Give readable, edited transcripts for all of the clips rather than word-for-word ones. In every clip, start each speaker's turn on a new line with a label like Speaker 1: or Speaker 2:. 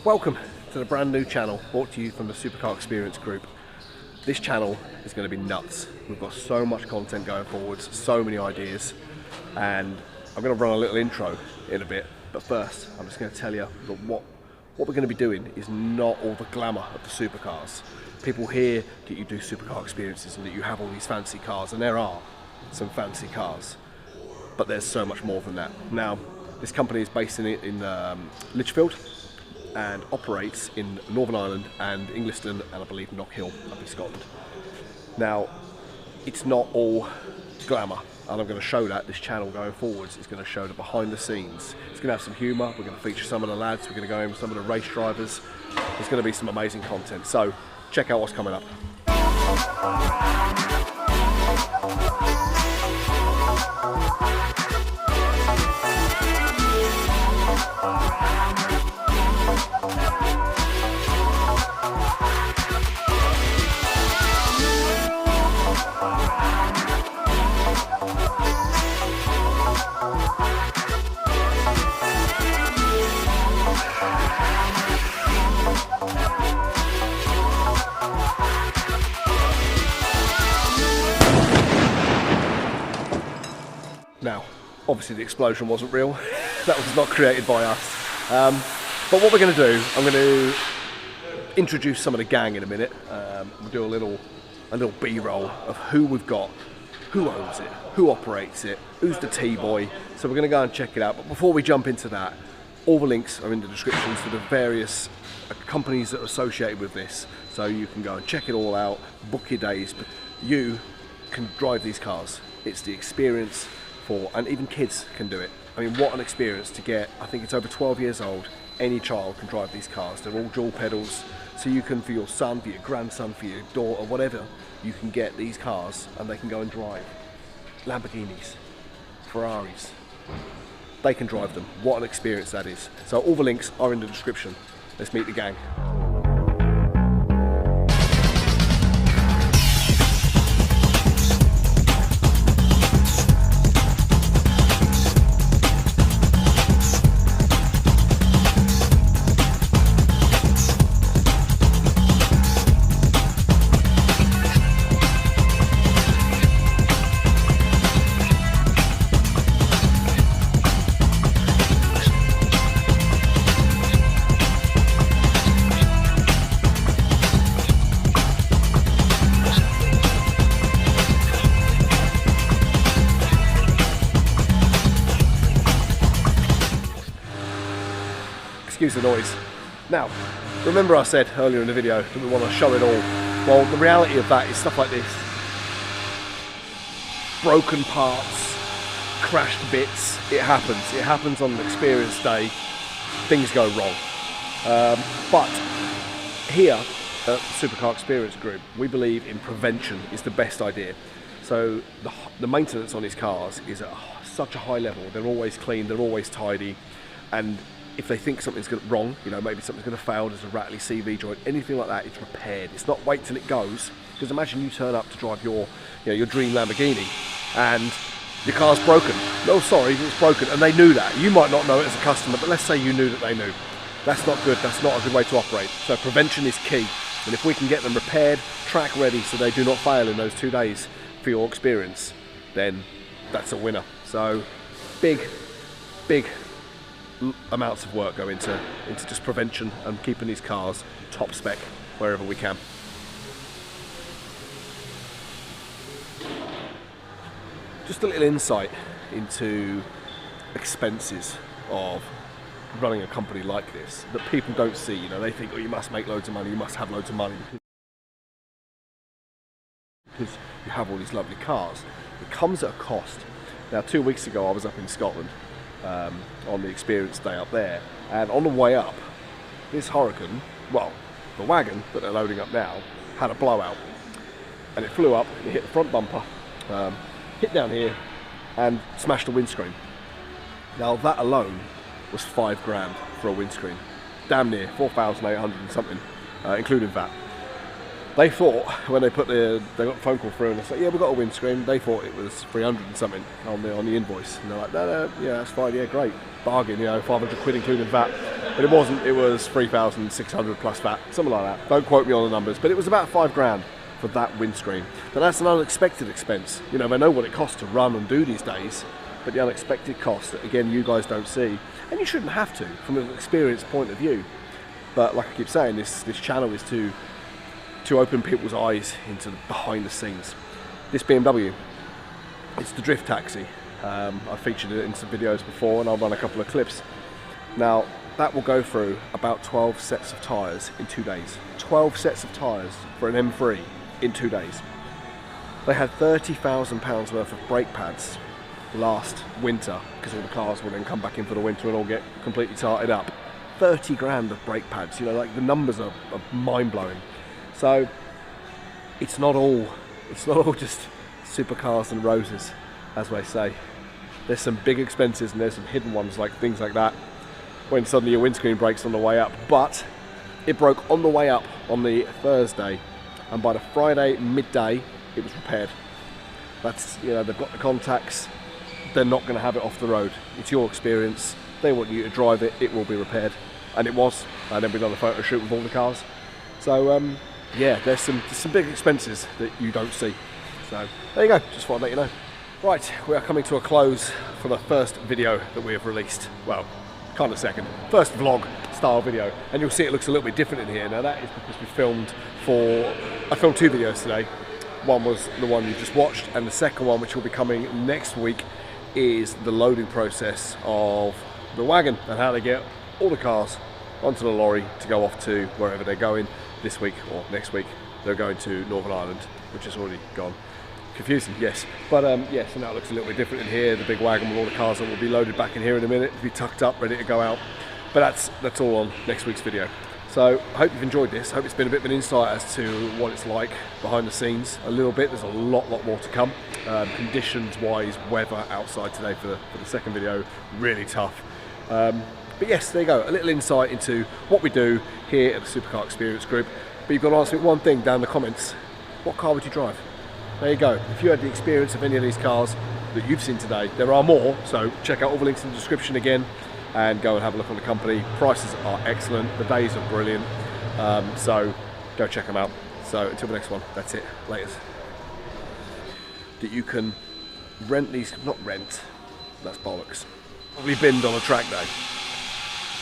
Speaker 1: Welcome to the brand new channel brought to you from the Supercar Experience Group. This channel is going to be nuts. We've got so much content going forwards, so many ideas, and I'm going to run a little intro in a bit, but first I'm just going to tell you that what we're going to be doing is not all the glamour of the supercars. People hear that you do supercar experiences and that you have all these fancy cars, and there are some fancy cars, but there's so much more than that. Now, this company is based in Lichfield and operates in Northern Ireland and Ingliston and I believe Knockhill up in Scotland. Now, it's not all glamour, and I'm going to show that. This channel going forwards is going to show the behind the scenes. It's going to have some humour. We're going to feature some of the lads. We're going to go in with some of the race drivers. There's going to be some amazing content. So check out what's coming up. Now, obviously the explosion wasn't real. That was not created by us. But what we're going to do, I'm going to introduce some of the gang in a minute. We'll do a little B-roll of who we've got, who owns it, who operates it, who's the T-boy. So we're going to go and check it out. But before we jump into that, all the links are in the descriptions for the various companies that are associated with this. So you can go and check it all out, book your days. But you can drive these cars. It's the experience and even kids can do it. I mean, what an experience to get. I think it's over 12 years old. Any child can drive these cars. They're all dual pedals, so you can, for your son, for your grandson, for your daughter, whatever, you can get these cars and they can go and drive Lamborghinis, Ferraris. They can drive them. What an experience that is. So all the links are in the description. Let's meet the gang. Excuse the noise. Now, remember I said earlier in the video that we want to show it all. Well, the reality of that is stuff like this. Broken parts, crashed bits, it happens. It happens on an experience day. Things go wrong. But here at Supercar Experience Group, we believe in prevention is the best idea. So the maintenance on these cars is at such a high level. They're always clean, they're always tidy, and if they think something's wrong, you know, maybe something's going to fail, there's a rattly CV joint, anything like that, it's repaired. It's not wait till it goes, because imagine you turn up to drive your dream Lamborghini and your car's broken. No, sorry, it's broken, and they knew that. You might not know it as a customer, but let's say you knew that they knew. That's not good. That's not a good way to operate. So prevention is key, and if we can get them repaired, track ready, so they do not fail in those 2 days for your experience, then that's a winner. So big amounts of work go into just prevention and keeping these cars top spec wherever we can. Just a little insight into expenses of running a company like this that people don't see. You know, they think, oh, you must make loads of money, you must have loads of money because you have all these lovely cars. It comes at a cost. Now, 2 weeks ago I was up in Scotland on the experience day up there, and on the way up, this Hurricane, well, the wagon that they're loading up now, had a blowout, and it flew up, it hit the front bumper, hit down here, and smashed the windscreen. Now that alone was £5 for a windscreen, damn near 4,800 and something, including VAT. They thought, when they got the phone call through and they said, yeah, we've got a windscreen, they thought it was 300 and something on the invoice. And they're like, no, yeah, that's fine, yeah, great. Bargain, you know, 500 quid including VAT. but it wasn't. It was 3,600 plus VAT, something like that. Don't quote me on the numbers, but it was about 5 grand for that windscreen. Now that's an unexpected expense. You know, they know what it costs to run and do these days, but the unexpected cost that again you guys don't see, and you shouldn't have to from an experience point of view. But like I keep saying, this channel is to open people's eyes into the behind the scenes. This BMW, it's the drift taxi. I've featured it in some videos before, and I'll run a couple of clips. Now that will go through about 12 sets of tyres in 2 days. 12 sets of tyres for an M3 in 2 days. They had £30,000 worth of brake pads last winter, because all the cars will then come back in for the winter and all get completely tarted up. 30 grand of brake pads, you know, like the numbers are mind-blowing. So it's not all just supercars and roses, as they say. There's some big expenses and there's some hidden ones, like things like that, when suddenly your windscreen breaks on the way up. But it broke on the way up on the Thursday, and by the Friday midday it was repaired. That's, you know, they've got the contacts, they're not going to have it off the road. It's your experience, they want you to drive it, it will be repaired. And it was, and then we've done a photo shoot with all the cars. So yeah, there's some big expenses that you don't see. So there you go, just thought I'd let you know. Right, we are coming to a close for the first video that we have released. Well, kind of second, first vlog style video, and you'll see it looks a little bit different in here. Now that is because I filmed 2 videos today. One was the one you just watched, and the second one, which will be coming next week, is the loading process of the wagon and how they get all the cars onto the lorry to go off to wherever they're going this week or next week. They're going to Northern Ireland, which has already gone. Confusing, yes, but yeah, so now it looks a little bit different in here. The big wagon with all the cars that will be loaded back in here in a minute, to be tucked up, ready to go out. But that's all on next week's video. So I hope you've enjoyed this. I hope it's been a bit of an insight as to what it's like behind the scenes a little bit. There's a lot more to come. Conditions wise, weather outside today for the second video, really tough. But yes, there you go, a little insight into what we do here at the Supercar Experience Group. But you've got to answer me one thing down in the comments. What car would you drive? There you go. If you had the experience of any of these cars that you've seen today, there are more, so check out all the links in the description again and go and have a look on the company. Prices are excellent, the days are brilliant, so go check them out. So until the next one, that's it, laters. That you can rent these, not rent, that's bollocks. Probably binned on a track day.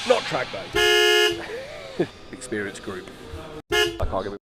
Speaker 1: Not track day. Experience Group. I can't give it